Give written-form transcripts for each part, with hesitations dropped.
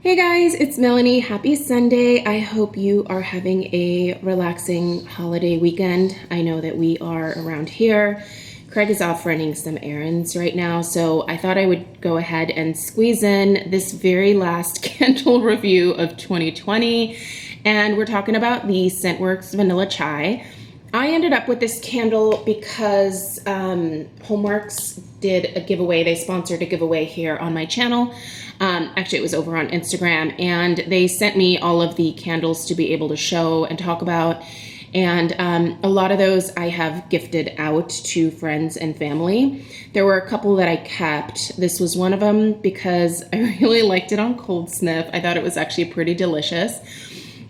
Hey guys, it's Melanie. Happy Sunday. I hope you are having a relaxing holiday weekend. I know that we are around here. Craig is off running some errands right now, so I thought I would go ahead and squeeze in this very last candle review of 2020. And we're talking about the Scentworx Vanilla Chai. I ended up with this candle because Homeworx did a giveaway. They sponsored a giveaway here on my channel. Actually, it was over on Instagram, and they sent me all of the candles to be able to show and talk about. And a lot of those I have gifted out to friends and family. There were a couple that I kept. This was one of them because I really liked it on cold sniff. I thought it was actually pretty delicious.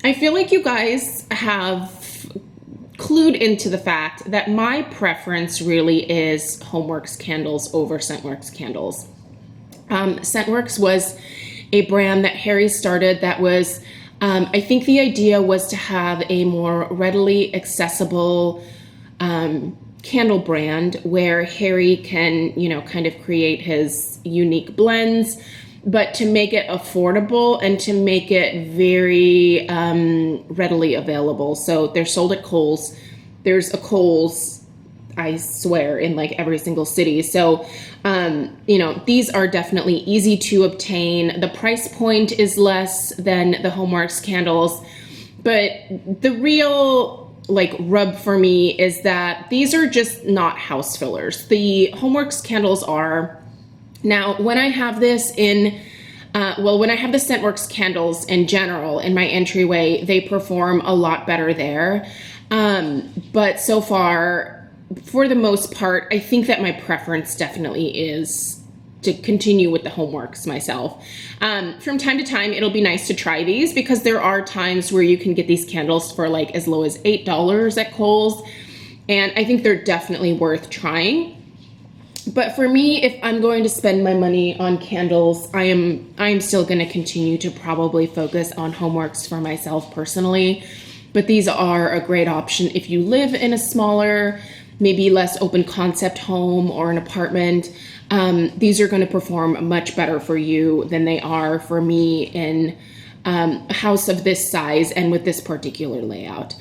I feel like you guys have clued into the fact that my preference really is Homeworx candles over Scentworx candles. Scentworx was a brand that Harry started that was, I think the idea was to have a more readily accessible candle brand where Harry can, kind of create his unique blends, but to make it affordable and to make it very readily available. So they're sold at Kohl's. There's a Kohl's, I swear, in like every single city. So, these are definitely easy to obtain. The price point is less than the Homeworx candles, but the real rub for me is that these are just not house fillers. The Homeworx candles are. Now, when I have this when I have the Scentworx candles in general in my entryway, they perform a lot better there. But so far, for the most part, I think that my preference definitely is to continue with the Homeworx myself. From time to time, it'll be nice to try these because there are times where you can get these candles for as low as $8 at Kohl's. And I think they're definitely worth trying. But for me, if I'm going to spend my money on candles, I'm still going to continue to probably focus on Homeworx for myself personally. But these are a great option if you live in a smaller, maybe less open concept home or an apartment. These are going to perform much better for you than they are for me in a house of this size and with this particular layout.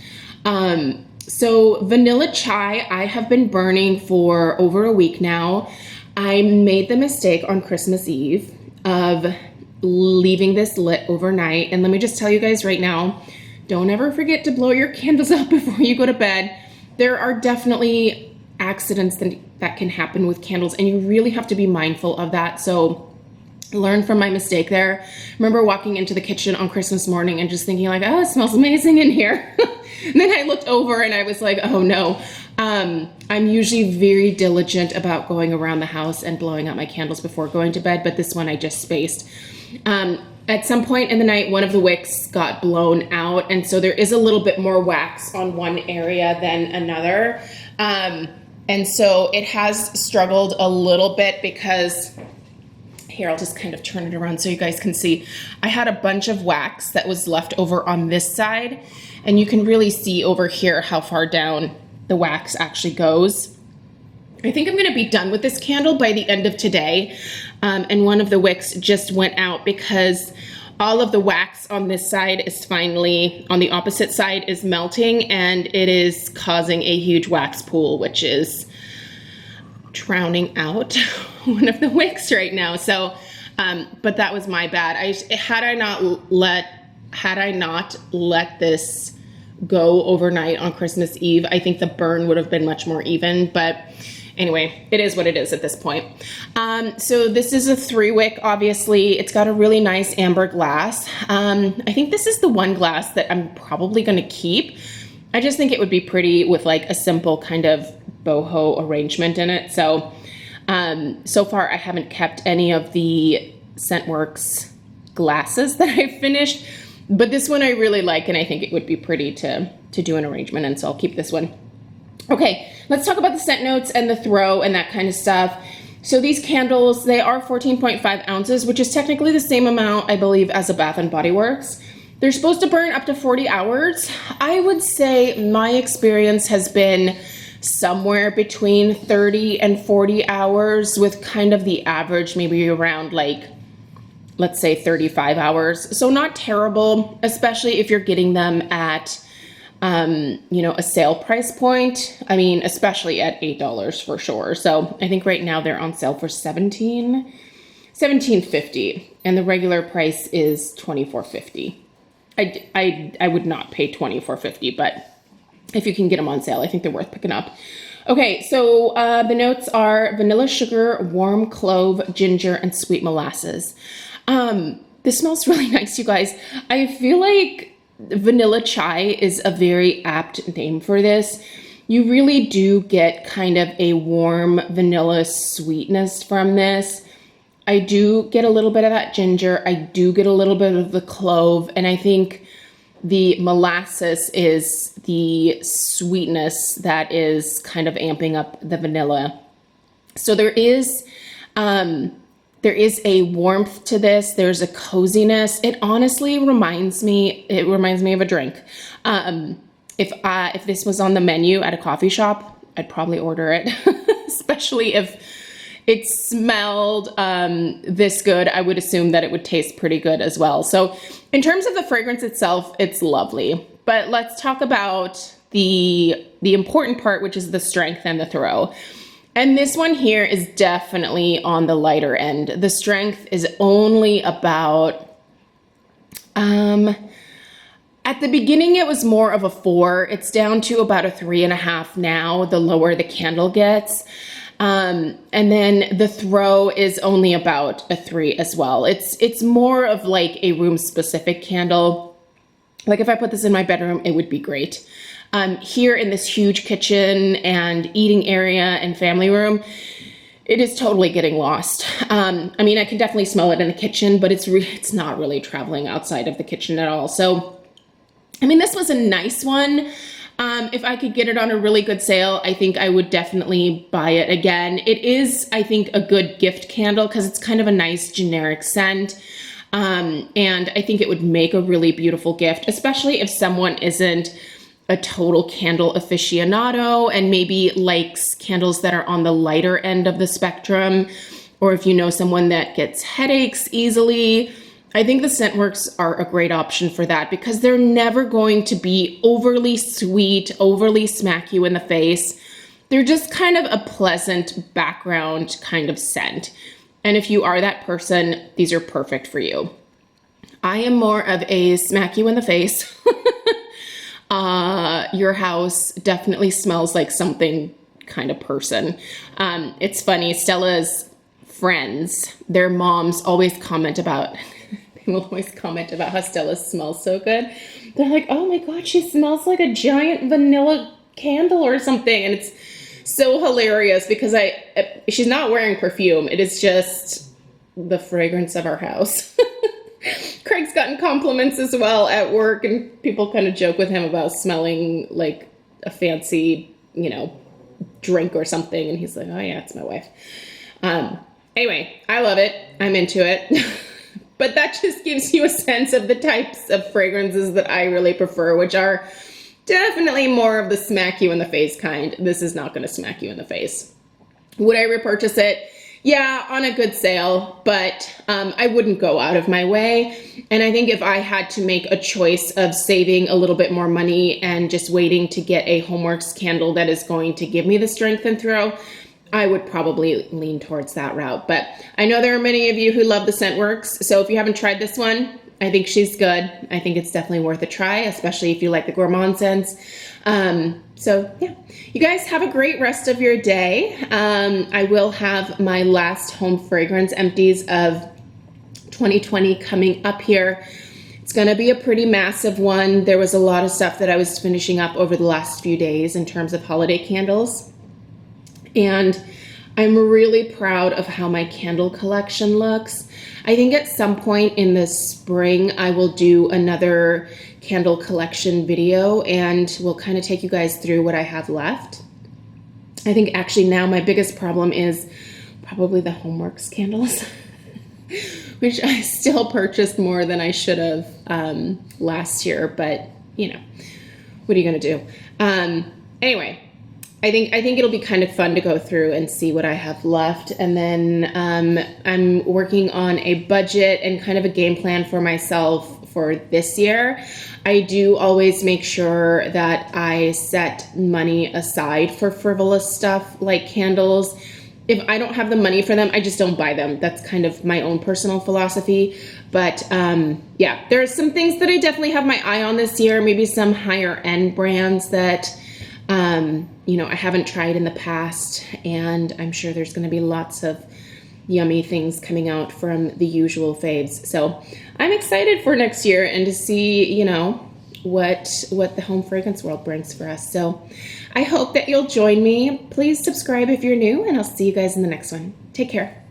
So Vanilla Chai, I have been burning for over a week now. I made the mistake on Christmas Eve of leaving this lit overnight. And let me just tell you guys right now, don't ever forget to blow your candles out before you go to bed. There are definitely accidents that can happen with candles, and you really have to be mindful of that. So learn from my mistake there. I remember walking into the kitchen on Christmas morning and just thinking oh, it smells amazing in here. And then I looked over and I was like, oh no. I'm usually very diligent about going around the house and blowing out my candles before going to bed, but this one I just spaced. At some point in the night, one of the wicks got blown out, and so there is a little bit more wax on one area than another. And so it has struggled a little bit because, here, I'll just kind of turn it around so you guys can see. I had a bunch of wax that was left over on this side, and you can really see over here how far down the wax actually goes. I think I'm going to be done with this candle by the end of today. And one of the wicks just went out because all of the wax on this side is finally, on the opposite side, is melting, and it is causing a huge wax pool, which is drowning out one of the wicks right now. So, but that was my bad. Had I not let this go overnight on Christmas Eve, I think the burn would have been much more even, but anyway, it is what it is at this point. So this is a 3-wick, obviously. It's got a really nice amber glass. I think this is the one glass that I'm probably going to keep. I just think it would be pretty with a simple kind of boho arrangement in it. So, so far I haven't kept any of the Scentworx glasses that I've finished, but this one I really like, and I think it would be pretty to do an arrangement, and so I'll keep this one. Okay, let's talk about the scent notes and the throw and that kind of stuff. So these candles, they are 14.5 ounces, which is technically the same amount, I believe, as a Bath & Body Works. They're supposed to burn up to 40 hours. I would say my experience has been somewhere between 30 and 40 hours, with kind of the average maybe around let's say 35 hours. So not terrible, especially if you're getting them at, a sale price point. I mean, especially at $8 for sure. So I think right now they're on sale for $17.50, and the regular price is $24.50. I would not pay $24.50, but if you can get them on sale, I think they're worth picking up. Okay, so the notes are vanilla sugar, warm clove, ginger, and sweet molasses. This smells really nice, you guys. I feel like vanilla chai is a very apt name for this. You really do get kind of a warm vanilla sweetness from this. I do get a little bit of that ginger. I do get a little bit of the clove, and I think the molasses is the sweetness that is kind of amping up the vanilla. So there is a warmth to this. There's a coziness. It honestly reminds me of a drink. If this was on the menu at a coffee shop, I'd probably order it, especially if it smelled this good. I would assume that it would taste pretty good as well. So in terms of the fragrance itself, it's lovely. But let's talk about the important part, which is the strength and the throw. And this one here is definitely on the lighter end. The strength is only about, at the beginning it was more of a 4. It's down to about a 3.5 now, the lower the candle gets. And then the throw is only about a 3 as well. It's more of like a room specific candle. Like if I put this in my bedroom, it would be great. Here in this huge kitchen and eating area and family room, it is totally getting lost. I mean, I can definitely smell it in the kitchen, but it's not really traveling outside of the kitchen at all. So, I mean, this was a nice one. If I could get it on a really good sale, I think I would definitely buy it again. It is, I think, a good gift candle because it's kind of a nice generic scent. And I think it would make a really beautiful gift, especially if someone isn't a total candle aficionado and maybe likes candles that are on the lighter end of the spectrum, or if you know someone that gets headaches easily. I think the Scentworx are a great option for that because they're never going to be overly sweet, overly smack you in the face. They're just kind of a pleasant background kind of scent. And if you are that person, these are perfect for you. I am more of a smack you in the face. Your house definitely smells like something kind of person. It's funny, Stella's friends, their moms always comment about, they will always comment about how Stella smells so good. They're like, oh my God, she smells like a giant vanilla candle or something. And it's so hilarious because she's not wearing perfume. It is just the fragrance of our house. Craig's gotten compliments as well at work, and people kind of joke with him about smelling like a fancy, drink or something. And he's like, oh yeah, it's my wife. Anyway, I love it. I'm into it. But that just gives you a sense of the types of fragrances that I really prefer, which are definitely more of the smack you in the face kind. This is not going to smack you in the face. Would I repurchase it? Yeah, on a good sale, but I wouldn't go out of my way. And I think if I had to make a choice of saving a little bit more money and just waiting to get a Homeworx candle that is going to give me the strength and throw, I would probably lean towards that route. But I know there are many of you who love the Scentworx, so if you haven't tried this one, I think she's good. I think it's definitely worth a try, especially if you like the gourmand scents. So yeah, you guys have a great rest of your day. I will have my last home fragrance empties of 2020 coming up here. It's gonna be a pretty massive one. There was a lot of stuff that I was finishing up over the last few days in terms of holiday candles. And I'm really proud of how my candle collection looks. I think at some point in the spring, I will do another candle collection video and we'll kind of take you guys through what I have left. I think actually now my biggest problem is probably the Homeworx candles, which I still purchased more than I should have last year, but what are you gonna do? Anyway, I think it'll be kind of fun to go through and see what I have left. And then I'm working on a budget and kind of a game plan for myself for this year. I do always make sure that I set money aside for frivolous stuff like candles. If I don't have the money for them, I just don't buy them. That's kind of my own personal philosophy. But yeah, there are some things that I definitely have my eye on this year, maybe some higher end brands that I haven't tried in the past, and I'm sure there's going to be lots of yummy things coming out from the usual faves. So I'm excited for next year and to see, what the home fragrance world brings for us. So I hope that you'll join me. Please subscribe if you're new, and I'll see you guys in the next one. Take care.